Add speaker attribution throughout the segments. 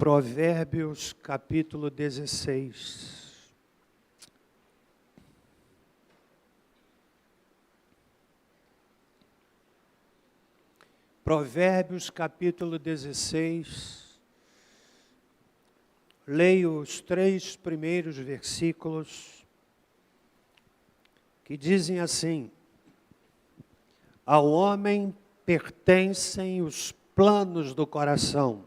Speaker 1: Provérbios capítulo 16. Provérbios capítulo 16. Leio os 3 primeiros versículos que dizem assim: Ao homem pertencem os planos do coração,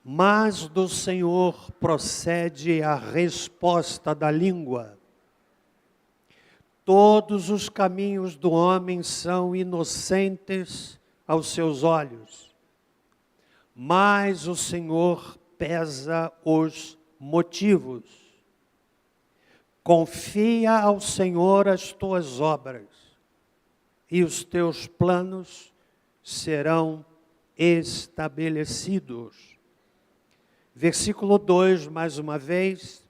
Speaker 1: mas do Senhor procede a resposta da língua. Todos os caminhos do homem são inocentes aos seus olhos, mas o Senhor pesa os motivos. Confia ao Senhor as tuas obras, e os teus planos serão estabelecidos. Versículo 2, mais uma vez,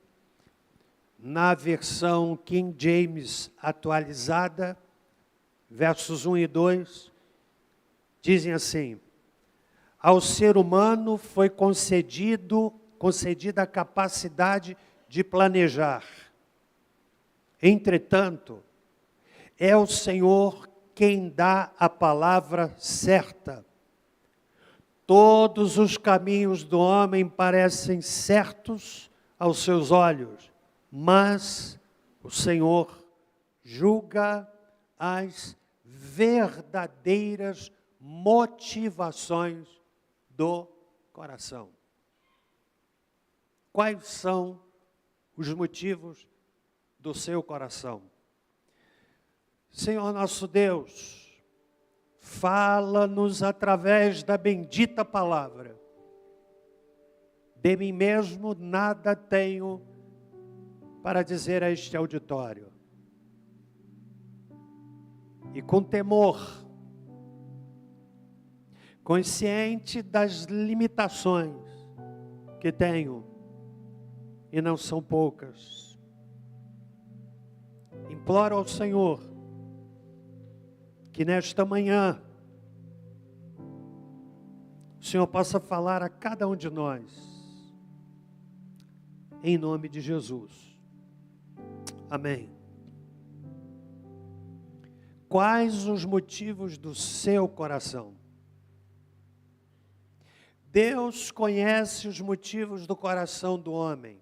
Speaker 1: na versão King James atualizada, versos 1 e 2, dizem assim: Ao ser humano foi concedida a capacidade de planejar. Entretanto, é o Senhor quem dá a palavra certa. Todos os caminhos do homem parecem certos aos seus olhos, mas o Senhor julga as verdadeiras motivações do coração. Quais são os motivos do seu coração? Senhor nosso Deus, fala-nos através da bendita palavra. De mim mesmo nada tenho para dizer a este auditório. E com temor, consciente das limitações que tenho, e não são poucas, imploro ao Senhor que nesta manhã o Senhor possa falar a cada um de nós, em nome de Jesus. Amém. Quais os motivos do seu coração? Deus conhece os motivos do coração do homem.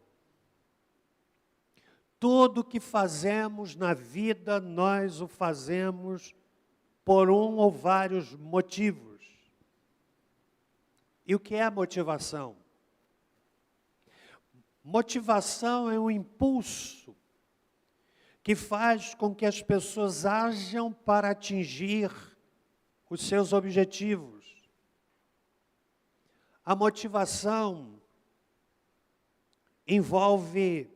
Speaker 1: Tudo o que fazemos na vida, nós o fazemos por um ou vários motivos. E o que é motivação? Motivação é um impulso que faz com que as pessoas ajam para atingir os seus objetivos. A motivação envolve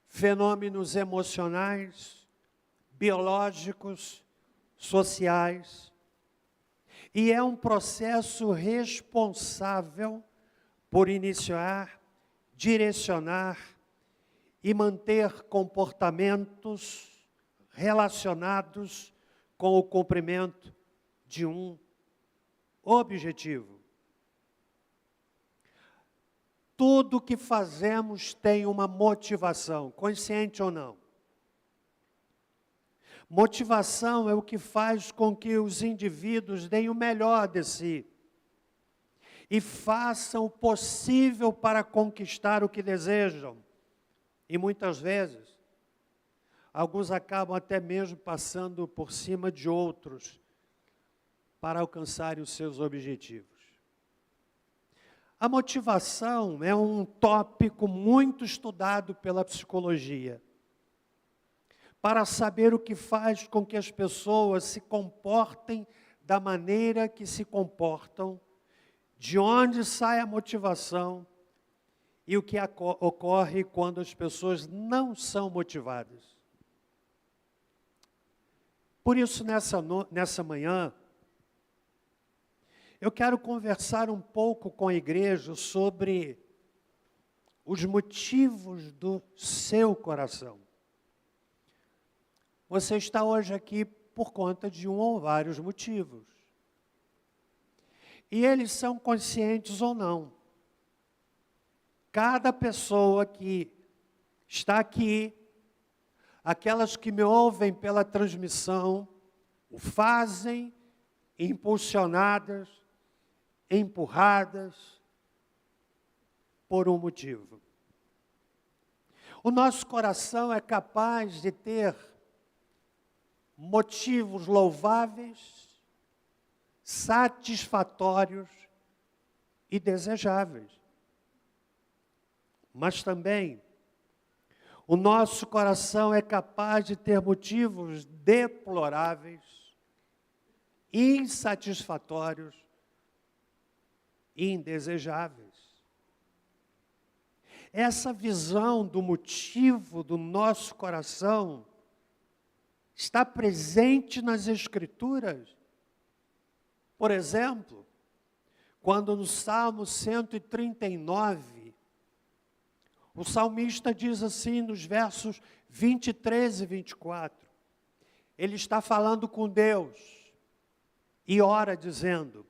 Speaker 1: fenômenos emocionais, biológicos, sociais, e é um processo responsável por iniciar, direcionar e manter comportamentos relacionados com o cumprimento de um objetivo. Tudo que fazemos tem uma motivação, consciente ou não. Motivação é o que faz com que os indivíduos deem o melhor de si e façam o possível para conquistar o que desejam. E muitas vezes, alguns acabam até mesmo passando por cima de outros para alcançarem os seus objetivos. A motivação é um tópico muito estudado pela psicologia, para saber o que faz com que as pessoas se comportem da maneira que se comportam, de onde sai a motivação e o que ocorre quando as pessoas não são motivadas. Por isso, nessa manhã, eu quero conversar um pouco com a igreja sobre os motivos do seu coração. Você está hoje aqui por conta de um ou vários motivos. E eles são conscientes ou não. Cada pessoa que está aqui, aquelas que me ouvem pela transmissão, o fazem impulsionadas, empurradas por um motivo. O nosso coração é capaz de ter motivos louváveis, satisfatórios e desejáveis. Mas também, o nosso coração é capaz de ter motivos deploráveis, insatisfatórios e indesejáveis. Essa visão do motivo do nosso coração está presente nas Escrituras. Por exemplo, quando no Salmo 139, o salmista diz assim nos versos 23 e 24, ele está falando com Deus e ora dizendo: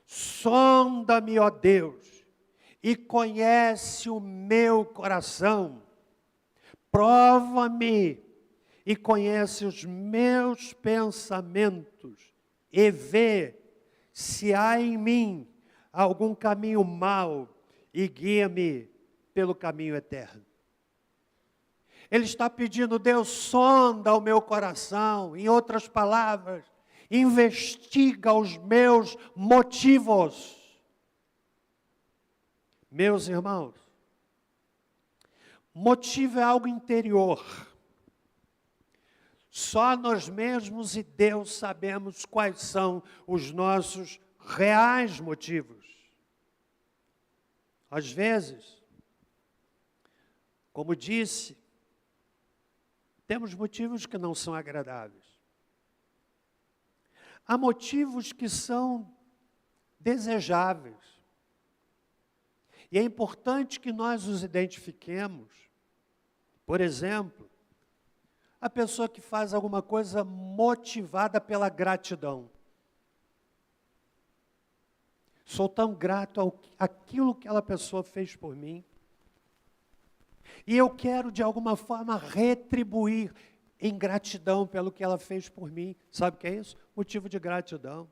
Speaker 1: sonda-me, ó Deus, e conhece o meu coração, prova-me e conhece os meus pensamentos, e vê se há em mim algum caminho mau, e guia-me pelo caminho eterno. Ele está pedindo: Deus, sonda o meu coração, em outras palavras, investiga os meus motivos. Meus irmãos, motivo é algo interior. Só nós mesmos e Deus sabemos quais são os nossos reais motivos. Às vezes, como disse, temos motivos que não são agradáveis. Há motivos que são desejáveis. E é importante que nós os identifiquemos. Por exemplo, a pessoa que faz alguma coisa motivada pela gratidão. Sou tão grato àquilo que aquela pessoa fez por mim. E eu quero, de alguma forma, retribuir em gratidão pelo que ela fez por mim. Sabe o que é isso? Motivo de gratidão.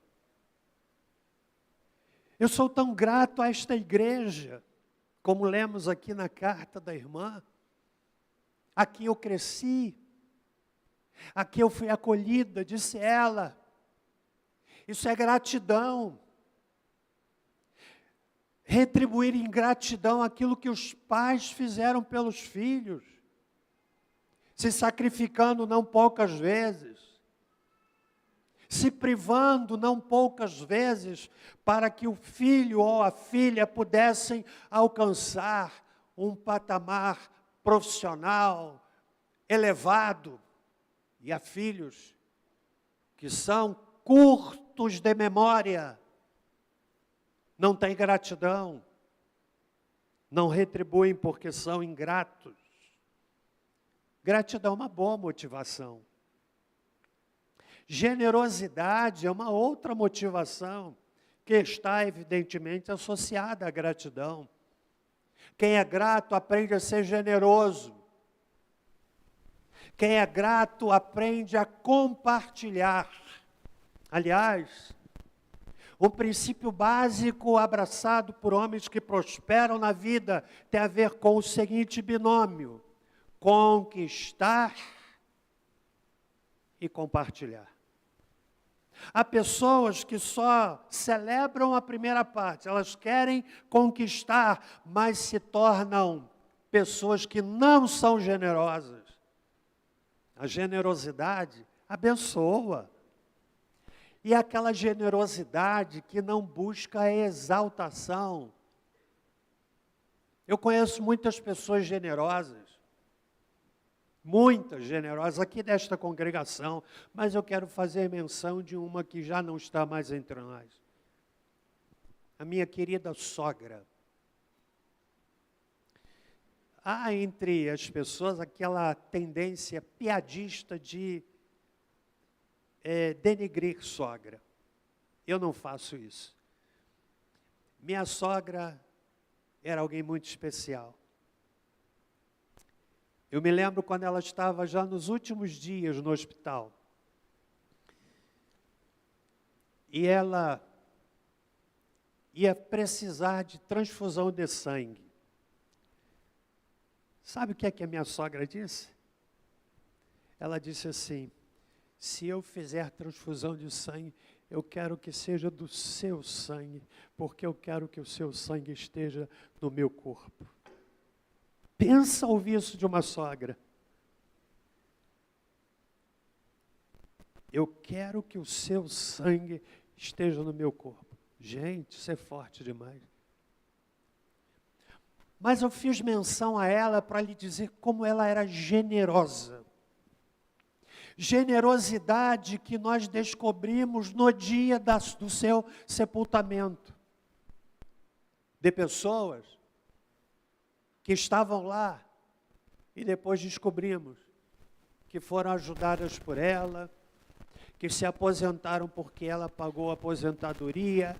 Speaker 1: Eu sou tão grato a esta igreja, como lemos aqui na carta da irmã. Aqui eu cresci, aqui eu fui acolhida, disse ela. Isso é gratidão. Retribuir em gratidão aquilo que os pais fizeram pelos filhos, se sacrificando não poucas vezes, se privando não poucas vezes, para que o filho ou a filha pudessem alcançar um patamar profissional elevado. E há filhos que são curtos de memória, não têm gratidão, não retribuem porque são ingratos. Gratidão é uma boa motivação. Generosidade é uma outra motivação, que está evidentemente associada à gratidão. Quem é grato aprende a ser generoso. Quem é grato aprende a compartilhar. Aliás, o princípio básico abraçado por homens que prosperam na vida tem a ver com o seguinte binômio: conquistar e compartilhar. Há pessoas que só celebram a primeira parte, elas querem conquistar, mas se tornam pessoas que não são generosas. A generosidade abençoa. E aquela generosidade que não busca a exaltação. Eu conheço muitas pessoas generosas, muitas generosas aqui desta congregação, mas eu quero fazer menção de uma que já não está mais entre nós. A minha querida sogra. Há entre as pessoas aquela tendência piadista de denegrir sogra. Eu não faço isso. Minha sogra era alguém muito especial. Eu me lembro quando ela estava já nos últimos dias no hospital. E ela ia precisar de transfusão de sangue. Sabe o que é que a minha sogra disse? Ela disse assim: se eu fizer transfusão de sangue, eu quero que seja do seu sangue, porque eu quero que o seu sangue esteja no meu corpo. Pensa ouvir isso de uma sogra. Eu quero que o seu sangue esteja no meu corpo. Gente, isso é forte demais. Mas eu fiz menção a ela para lhe dizer como ela era generosa. Generosidade que nós descobrimos no dia do seu sepultamento. De pessoas que estavam lá e depois descobrimos que foram ajudadas por ela, que se aposentaram porque ela pagou a aposentadoria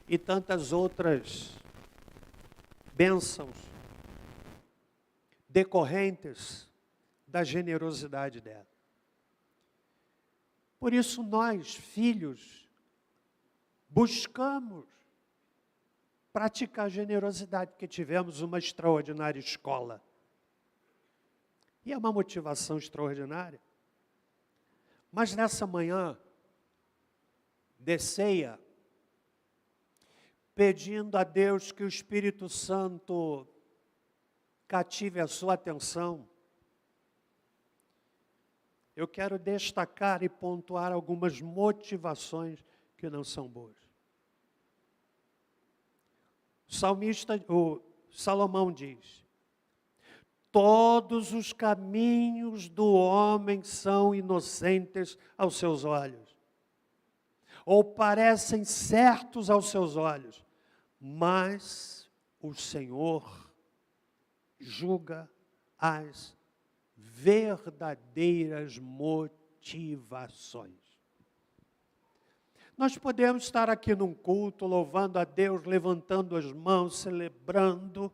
Speaker 1: e tantas outras bênçãos decorrentes da generosidade dela. Por isso nós, filhos, buscamos praticar generosidade, porque tivemos uma extraordinária escola. E é uma motivação extraordinária. Mas nessa manhã, de ceia, pedindo a Deus que o Espírito Santo cative a sua atenção, eu quero destacar e pontuar algumas motivações que não são boas. O Salomão diz: todos os caminhos do homem são inocentes aos seus olhos, ou parecem certos aos seus olhos, mas o Senhor julga as verdadeiras motivações. Nós podemos estar aqui num culto, louvando a Deus, levantando as mãos, celebrando,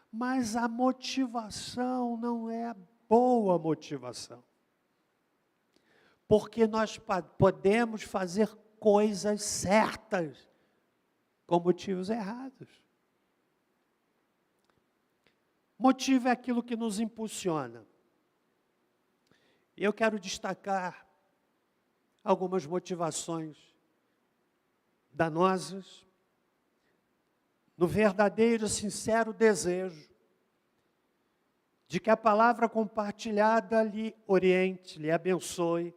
Speaker 1: mas a motivação não é a boa motivação. Porque nós podemos fazer coisas certas com motivos errados. Motivo é aquilo que nos impulsiona. Eu quero destacar algumas motivações danosas, no verdadeiro, sincero desejo de que a palavra compartilhada lhe oriente, lhe abençoe.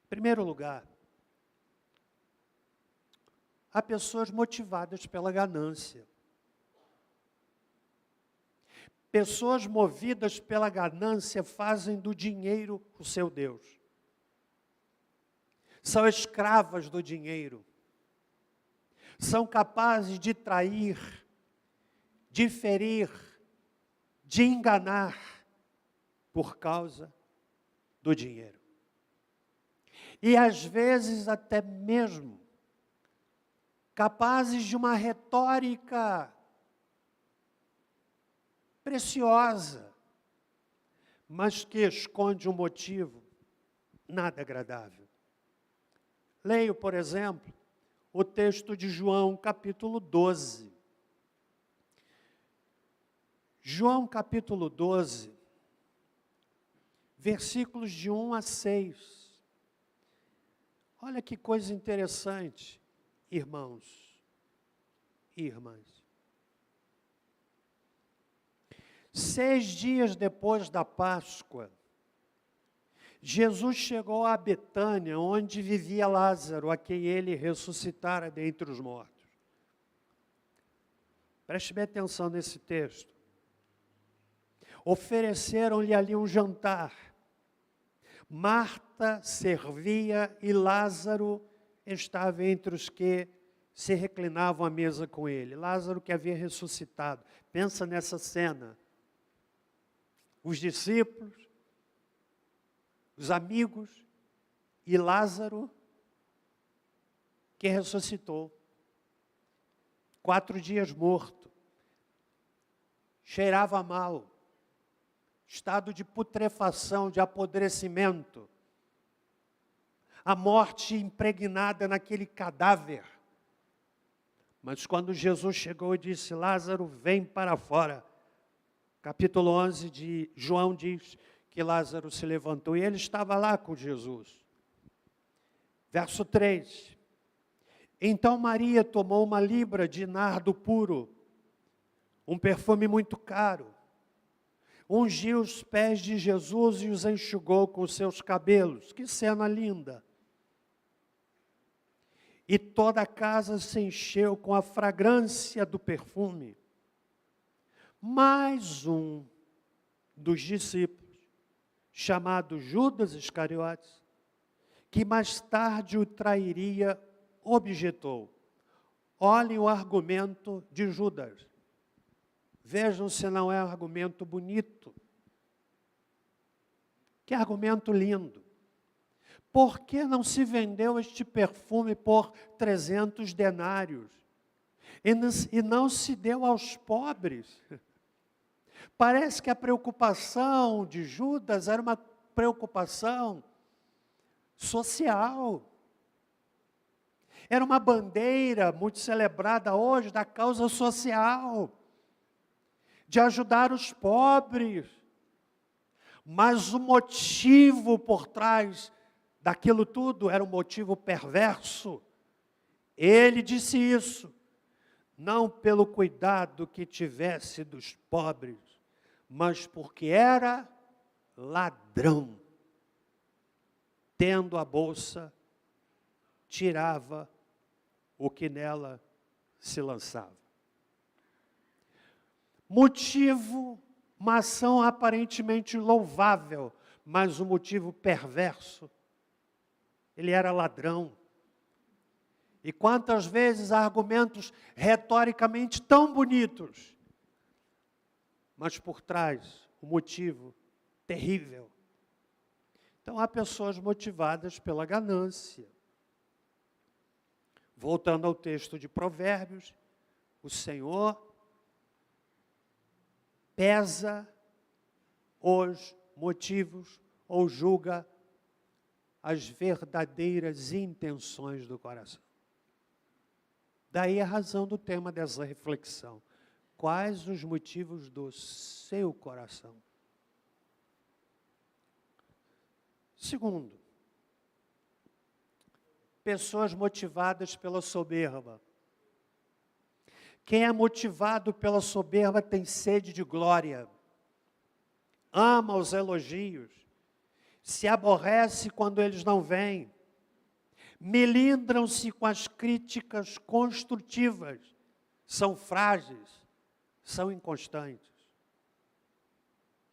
Speaker 1: Em primeiro lugar, há pessoas motivadas pela ganância. Pessoas movidas pela ganância fazem do dinheiro o seu Deus. São escravas do dinheiro. São capazes de trair, de ferir, de enganar por causa do dinheiro. E às vezes até mesmo capazes de uma retórica preciosa, mas que esconde um motivo nada agradável. Leio, por exemplo, o texto de João, capítulo 12. João, capítulo 12, versículos de 1 a 6. Olha que coisa interessante, irmãos e irmãs. 6 dias depois da Páscoa, Jesus chegou a Betânia, onde vivia Lázaro, a quem ele ressuscitara dentre os mortos. Preste bem atenção nesse texto. Ofereceram-lhe ali um jantar. Marta servia e Lázaro estava entre os que se reclinavam à mesa com ele. Lázaro que havia ressuscitado. Pensa nessa cena. Os discípulos, os amigos e Lázaro que ressuscitou. 4 dias morto, cheirava mal, estado de putrefação, de apodrecimento, a morte impregnada naquele cadáver. Mas quando Jesus chegou e disse, Lázaro, vem para fora. Capítulo 11 de João diz que Lázaro se levantou e ele estava lá com Jesus. Verso 3. Então Maria tomou uma libra de nardo puro, um perfume muito caro, ungiu os pés de Jesus e os enxugou com os seus cabelos. Que cena linda! E toda a casa se encheu com a fragrância do perfume. Mais um dos discípulos, chamado Judas Iscariotes, que mais tarde o trairia, objetou. Olhem o argumento de Judas. Vejam se não é um argumento bonito. Que argumento lindo. Por que não se vendeu este perfume por 300 denários? E não se deu aos pobres? Parece que a preocupação de Judas era uma preocupação social. Era uma bandeira muito celebrada hoje da causa social, de ajudar os pobres. Mas o motivo por trás daquilo tudo era um motivo perverso. Ele disse isso, não pelo cuidado que tivesse dos pobres, mas porque era ladrão. Tendo a bolsa, tirava o que nela se lançava. Motivo, uma ação aparentemente louvável, mas um motivo perverso. Ele era ladrão. E quantas vezes há argumentos retoricamente tão bonitos, mas por trás o motivo terrível. Então há pessoas motivadas pela ganância. Voltando ao texto de Provérbios, o Senhor pesa os motivos ou julga as verdadeiras intenções do coração. Daí a razão do tema dessa reflexão. Quais os motivos do seu coração? Segundo, pessoas motivadas pela soberba. Quem é motivado pela soberba tem sede de glória, ama os elogios, se aborrece quando eles não vêm, melindram-se com as críticas construtivas, são frágeis, são inconstantes.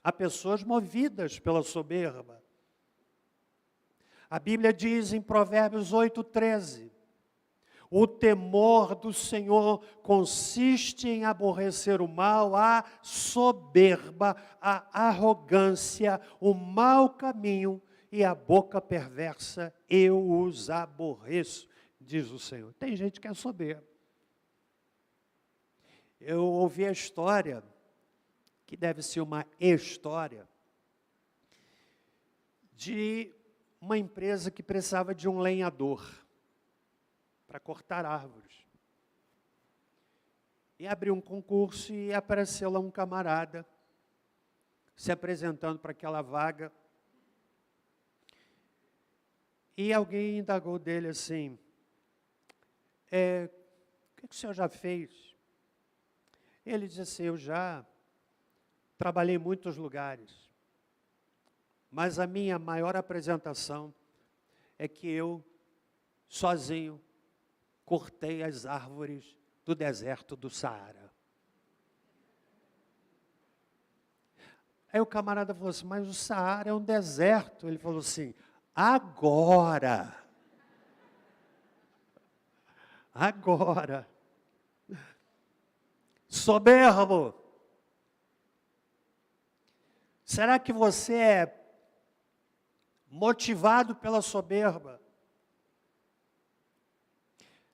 Speaker 1: Há pessoas movidas pela soberba. A Bíblia diz em Provérbios 8:13, o temor do Senhor consiste em aborrecer o mal, a soberba, a arrogância, o mau caminho e a boca perversa, eu os aborreço, diz o Senhor. Tem gente que é soberba. Eu ouvi a história, que deve ser uma história, de uma empresa que precisava de um lenhador para cortar árvores. E abriu um concurso e apareceu lá um camarada se apresentando para aquela vaga. E alguém indagou dele assim, o que o senhor já fez? Ele disse assim, eu já trabalhei em muitos lugares, mas a minha maior apresentação é que eu, sozinho, cortei as árvores do deserto do Saara. Aí o camarada falou assim, mas o Saara é um deserto. Ele falou assim, agora. Soberbo. Será que você é motivado pela soberba?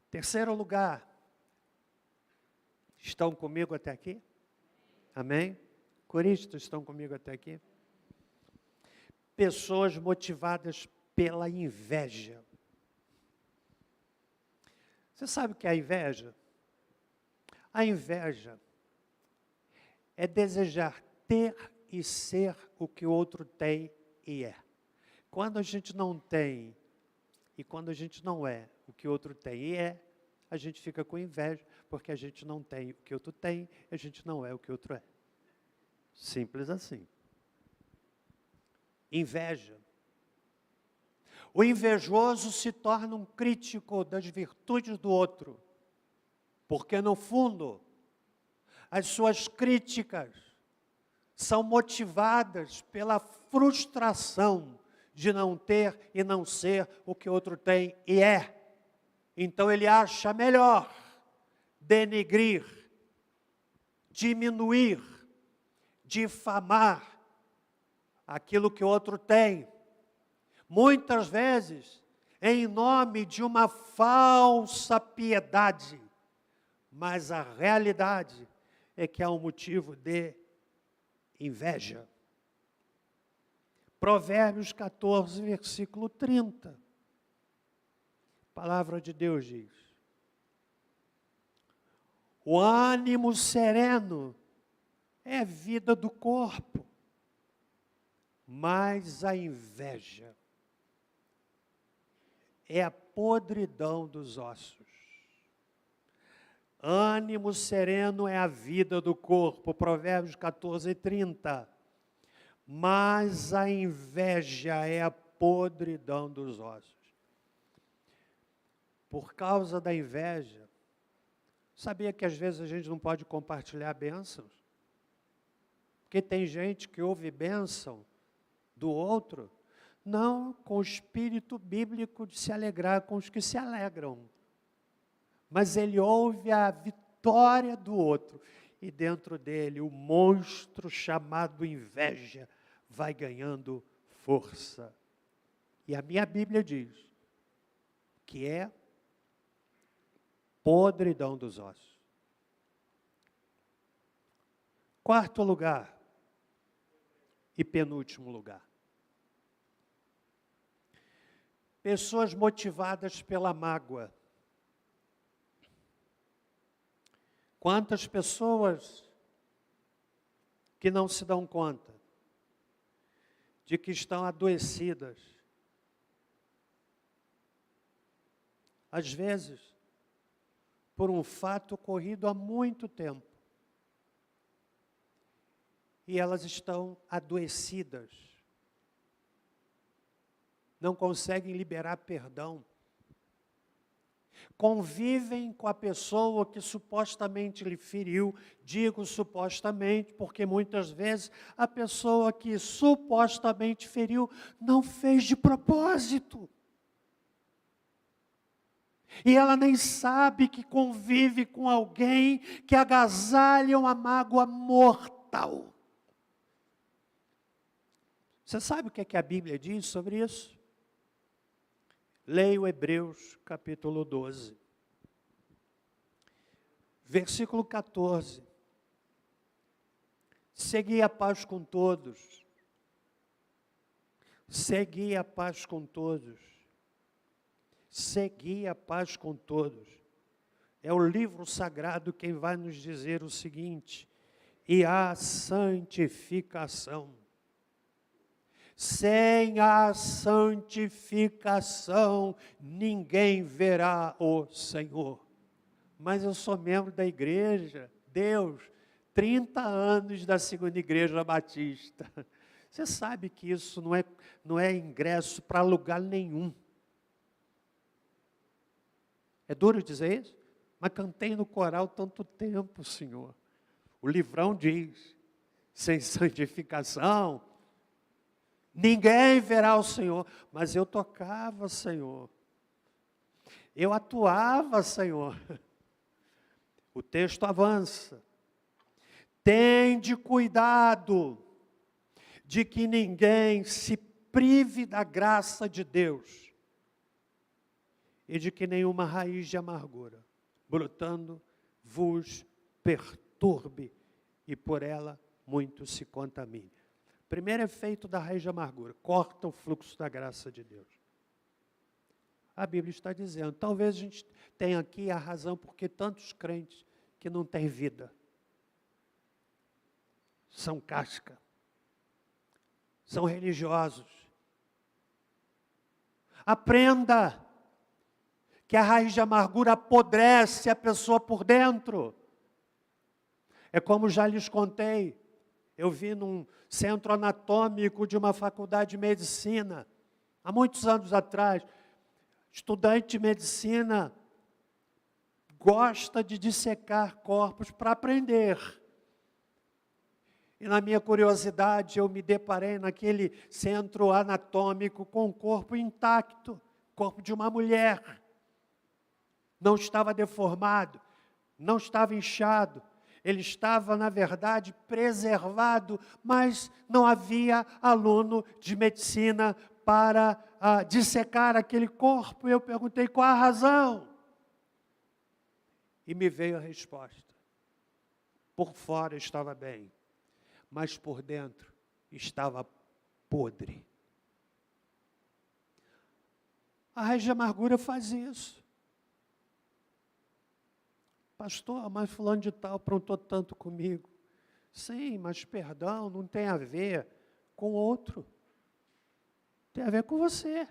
Speaker 1: Terceiro lugar, Estão comigo até aqui? Amém? Coristas estão comigo até aqui? Pessoas motivadas pela inveja. Você sabe o que é a inveja? A inveja é desejar ter e ser o que o outro tem e é. Quando a gente não tem e quando a gente não é o que o outro tem e é, a gente fica com inveja, porque a gente não tem o que o outro tem, e a gente não é o que o outro é. Simples assim. Inveja. O invejoso se torna um crítico das virtudes do outro, porque no fundo, as suas críticas são motivadas pela frustração de não ter e não ser o que o outro tem e é. Então ele acha melhor denegrir, diminuir, difamar aquilo que o outro tem. Muitas vezes, em nome de uma falsa piedade, mas a realidade é que há um motivo de inveja. Provérbios 14, versículo 30. A palavra de Deus diz: o ânimo sereno é vida do corpo, mas a inveja é a podridão dos ossos. Ânimo sereno é a vida do corpo, Provérbios 14, 30. Mas a inveja é a podridão dos ossos. Por causa da inveja, sabia que às vezes a gente não pode compartilhar bênçãos? Porque tem gente que ouve bênção do outro, não com o espírito bíblico de se alegrar com os que se alegram, mas ele ouve a vitória do outro, e dentro dele o monstro chamado inveja vai ganhando força. E a minha Bíblia diz que é podridão dos ossos. Quarto lugar e penúltimo lugar. Pessoas motivadas pela mágoa. Quantas pessoas que não se dão conta de que estão adoecidas, às vezes, por um fato ocorrido há muito tempo, e elas estão adoecidas, não conseguem liberar perdão, convivem com a pessoa que supostamente lhe feriu. Digo supostamente, porque muitas vezes a pessoa que supostamente feriu não fez de propósito. E ela nem sabe que convive com alguém que agasalha uma mágoa mortal. Você sabe o que é que a Bíblia diz sobre isso? Leia o Hebreus capítulo 12, versículo 14. Segui a paz com todos. Segui a paz com todos. Segui a paz com todos. É o livro sagrado quem vai nos dizer o seguinte: e a santificação. Sem a santificação, ninguém verá o Senhor. Mas eu sou membro da igreja, Deus, 30 anos da segunda igreja batista. Você sabe que isso não é ingresso para lugar nenhum. É duro dizer isso? Mas cantei no coral tanto tempo, Senhor. O livrão diz, sem santificação, ninguém verá o Senhor. Mas eu tocava, Senhor. Eu atuava, Senhor. O texto avança. Tende cuidado de que ninguém se prive da graça de Deus e de que nenhuma raiz de amargura, brotando, vos perturbe e por ela muito se contamine. Primeiro efeito da raiz de amargura, corta o fluxo da graça de Deus. A Bíblia está dizendo, talvez a gente tenha aqui a razão porque tantos crentes que não têm vida, são casca, são religiosos. Aprenda que a raiz de amargura apodrece a pessoa por dentro. É como já lhes contei, eu vi num centro anatômico de uma faculdade de medicina, há muitos anos atrás, estudante de medicina gosta de dissecar corpos para aprender. E na minha curiosidade, eu me deparei naquele centro anatômico com o corpo intacto, corpo de uma mulher. Não estava deformado, não estava inchado, ele estava, na verdade, preservado, mas não havia aluno de medicina para dissecar aquele corpo. Eu perguntei qual a razão. E me veio a resposta. Por fora estava bem, mas por dentro estava podre. A raiz de amargura faz isso. Pastor, mas fulano de tal aprontou tanto comigo. Sim, mas perdão não tem a ver com o outro. Tem a ver com você.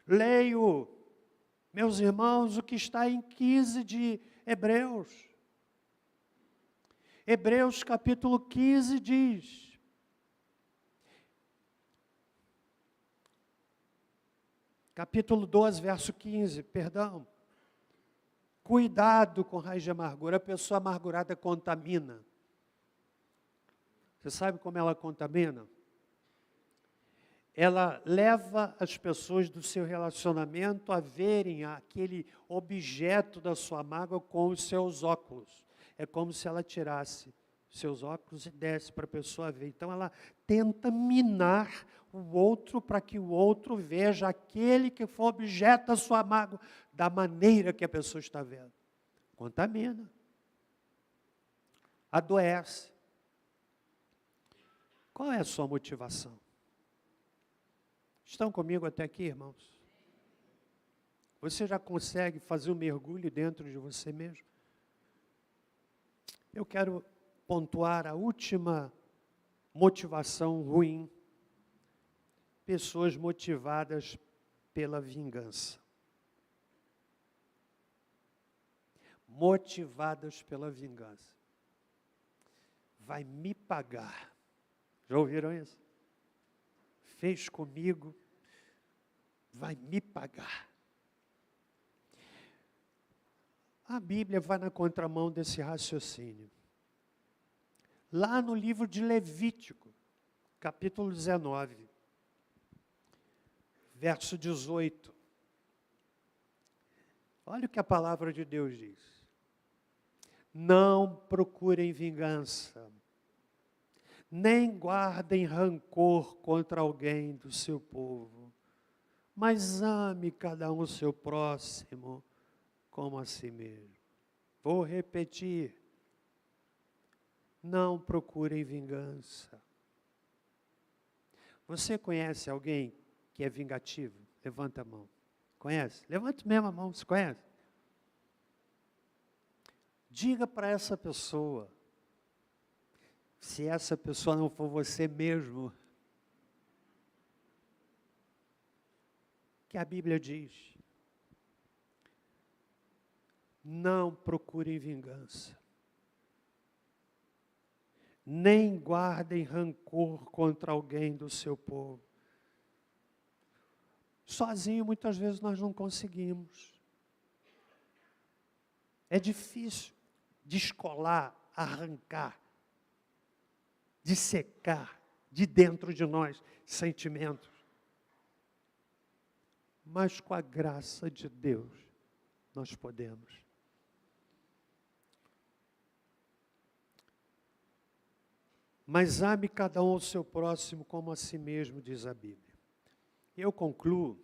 Speaker 1: Leio, meus irmãos, o que está em 15 de Hebreus. Hebreus capítulo 15 diz: capítulo 12, verso 15, perdão. Cuidado com raiz de amargura, a pessoa amargurada contamina. Você sabe como ela contamina? Ela leva as pessoas do seu relacionamento a verem aquele objeto da sua mágoa com os seus óculos. É como se ela tirasse os seus óculos e desse para a pessoa ver. Então ela tenta minar o outro para que o outro veja aquele que foi objeto da sua mágoa da maneira que a pessoa está vendo. Contamina. Adoece. Qual é a sua motivação? Estão comigo até aqui, irmãos? Você já consegue fazer um mergulho dentro de você mesmo? Eu quero pontuar a última motivação ruim. Pessoas motivadas pela vingança. Motivadas pela vingança. Vai me pagar. Já ouviram isso? Fez comigo, vai me pagar. A Bíblia vai na contramão desse raciocínio. Lá no livro de Levítico, capítulo 19, verso 18. Olha o que a palavra de Deus diz. Não procurem vingança, nem guardem rancor contra alguém do seu povo, mas ame cada um o seu próximo como a si mesmo. Vou repetir. Não procurem vingança. Você conhece alguém que é vingativo? Levanta a mão. Conhece? Levanta mesmo a mão, você conhece? Diga para essa pessoa, se essa pessoa não for você mesmo, que a Bíblia diz, não procurem vingança, nem guardem rancor contra alguém do seu povo. Sozinho, muitas vezes, nós não conseguimos. É difícil descolar, arrancar, dissecar de dentro de nós sentimentos. Mas com a graça de Deus, nós podemos. Mas ame cada um o seu próximo como a si mesmo, diz a Bíblia. Eu concluo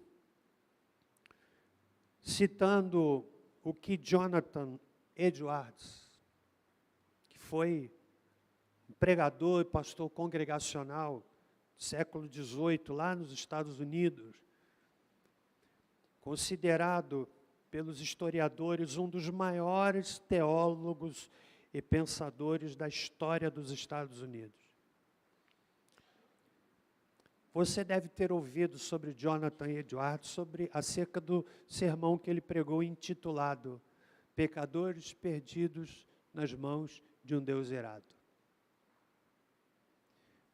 Speaker 1: citando o que Jonathan Edwards, que foi um pregador e pastor congregacional do século XVIII, lá nos Estados Unidos, considerado pelos historiadores um dos maiores teólogos e pensadores da história dos Estados Unidos. Você deve ter ouvido sobre Jonathan Edwards, acerca do sermão que ele pregou intitulado Pecadores Perdidos nas Mãos de um Deus Irado.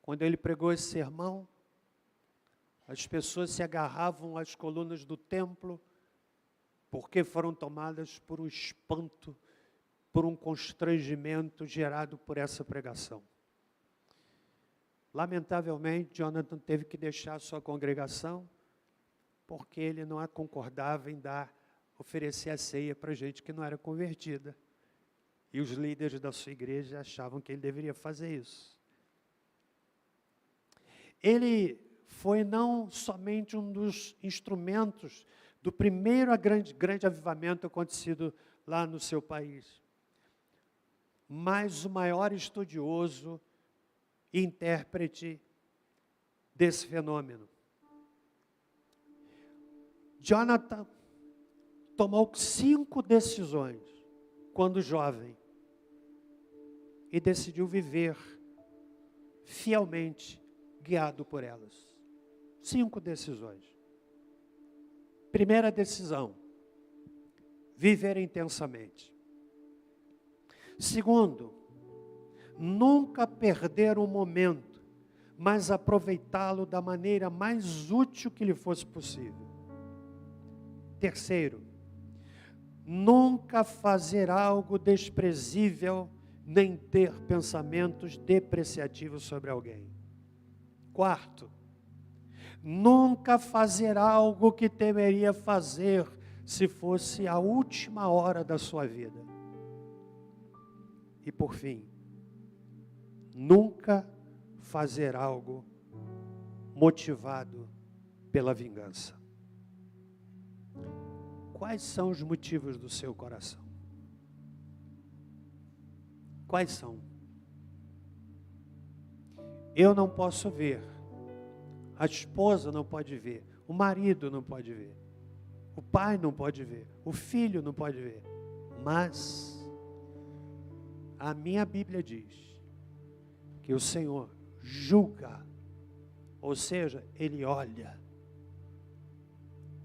Speaker 1: Quando ele pregou esse sermão, as pessoas se agarravam às colunas do templo, porque foram tomadas por um espanto, por um constrangimento gerado por essa pregação. Lamentavelmente, Jonathan teve que deixar sua congregação, porque ele não concordava em oferecer a ceia para gente que não era convertida. E os líderes da sua igreja achavam que ele deveria fazer isso. Ele foi não somente um dos instrumentos do primeiro grande avivamento acontecido lá no seu país, mas o maior estudioso e intérprete desse fenômeno. Jonathan tomou 5 decisões quando jovem e decidiu viver fielmente guiado por elas. 5 decisões. Primeira decisão, viver intensamente. Segundo, nunca perder um momento, mas aproveitá-lo da maneira mais útil que lhe fosse possível. Terceiro, nunca fazer algo desprezível, nem ter pensamentos depreciativos sobre alguém. Quarto, nunca fazer algo que temeria fazer se fosse a última hora da sua vida. E por fim, nunca fazer algo motivado pela vingança. Quais são os motivos do seu coração? Quais são? Eu não posso ver, a esposa não pode ver, o marido não pode ver, o pai não pode ver, o filho não pode ver, mas a minha Bíblia diz que o Senhor julga, ou seja, Ele olha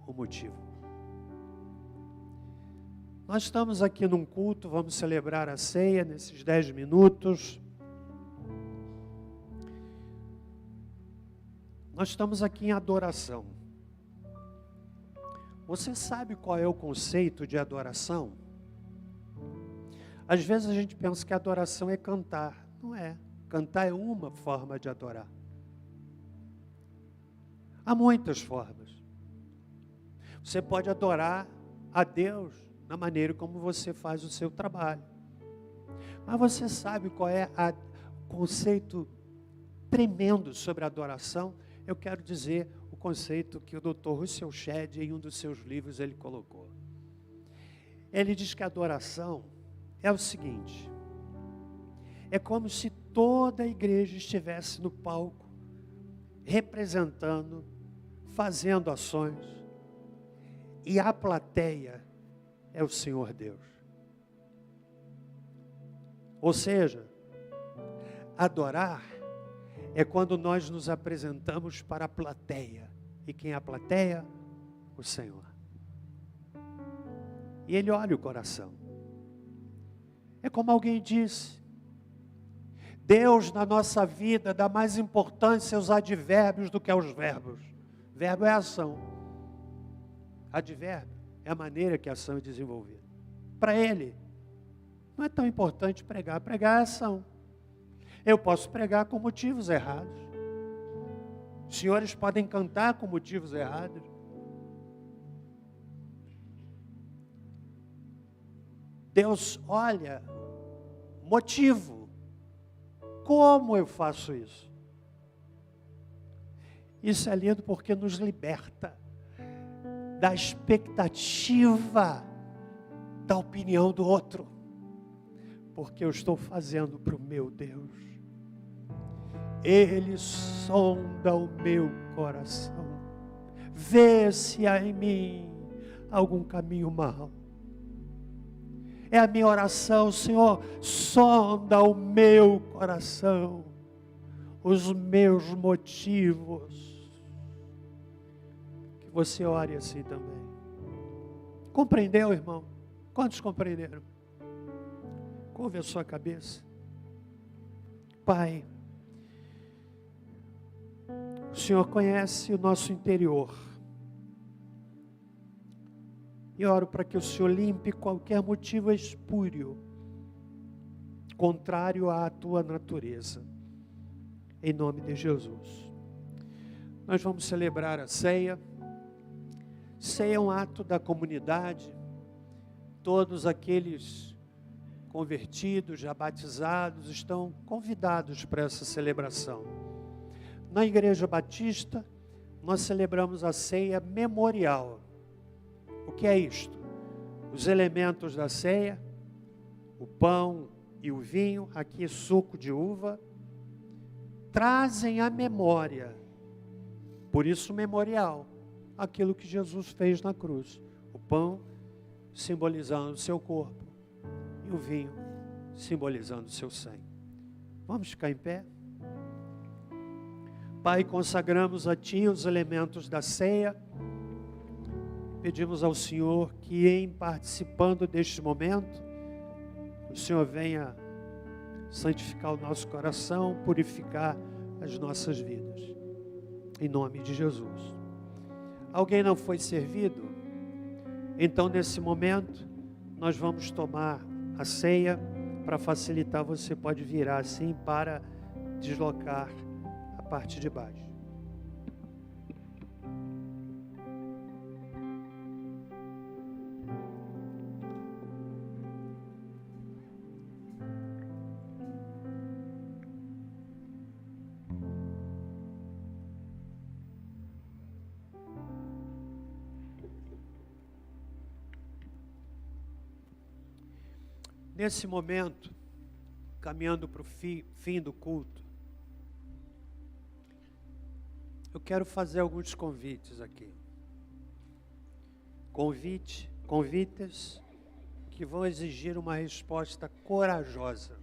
Speaker 1: o motivo. Nós estamos aqui num culto, vamos celebrar a ceia nesses 10 minutos. Nós estamos aqui em adoração. Você sabe qual é o conceito de adoração? Às vezes a gente pensa que adoração é cantar. Não é. Cantar é uma forma de adorar. Há muitas formas. Você pode adorar a Deus na maneira como você faz o seu trabalho. Mas você sabe qual é o conceito tremendo sobre a adoração? Eu quero dizer o conceito que o Dr. Russell Shedd, em um dos seus livros, ele colocou. Ele diz que a adoração é o seguinte: é como se toda a igreja estivesse no palco, representando, fazendo ações, e a plateia é o Senhor Deus. Ou seja, adorar é quando nós nos apresentamos para a plateia. E quem é a plateia? O Senhor. E Ele olha o coração. É como alguém disse: Deus na nossa vida dá mais importância aos advérbios do que aos verbos. Verbo é ação. Advérbio é a maneira que a ação é desenvolvida. Para Ele, não é tão importante pregar. Pregar é ação. Eu posso pregar com motivos errados. Os senhores podem cantar com motivos errados. Deus olha motivo. Como eu faço isso? Isso é lindo porque nos liberta da expectativa da opinião do outro. porque eu estou fazendo para o meu Deus. Ele sonda o meu coração, vê se há em mim algum caminho mau. É a minha oração: Senhor, sonda o meu coração, os meus motivos. Que você ore assim também. Compreendeu, irmão? Quantos compreenderam? Curve a sua cabeça. Pai, o Senhor conhece o nosso interior. E oro para que o Senhor limpe qualquer motivo espúrio, contrário à tua natureza. Em nome de Jesus. Nós vamos celebrar a ceia. Ceia é um ato da comunidade. Todos aqueles convertidos, já batizados, estão convidados para essa celebração. Na Igreja Batista, nós celebramos a ceia memorial. O que é isto? Os elementos da ceia, o pão e o vinho, aqui suco de uva, trazem à memória, por isso memorial, aquilo que Jesus fez na cruz. O pão simbolizando o seu corpo e o vinho simbolizando o seu sangue. Vamos ficar em pé? Pai, consagramos a Ti os elementos da ceia. Pedimos ao Senhor que, em participando deste momento, o Senhor venha santificar o nosso coração, purificar as nossas vidas. Em nome de Jesus. Alguém não foi servido? Então, nesse momento, nós vamos tomar a ceia. Para facilitar, você pode virar assim para deslocar a parte de baixo. Nesse momento, caminhando para o fim do culto, eu quero fazer alguns convites aqui. Convites que vão exigir uma resposta corajosa.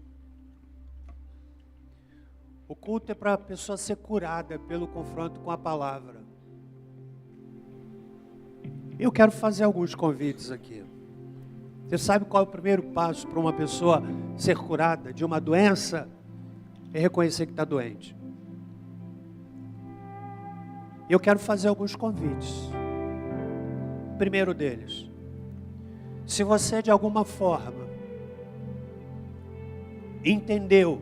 Speaker 1: O culto é para a pessoa ser curada pelo confronto com a palavra. Eu quero fazer alguns convites aqui. Você sabe qual é o primeiro passo para uma pessoa ser curada de uma doença? É reconhecer que está doente. Eu quero fazer alguns convites. O primeiro deles: se você de alguma forma entendeu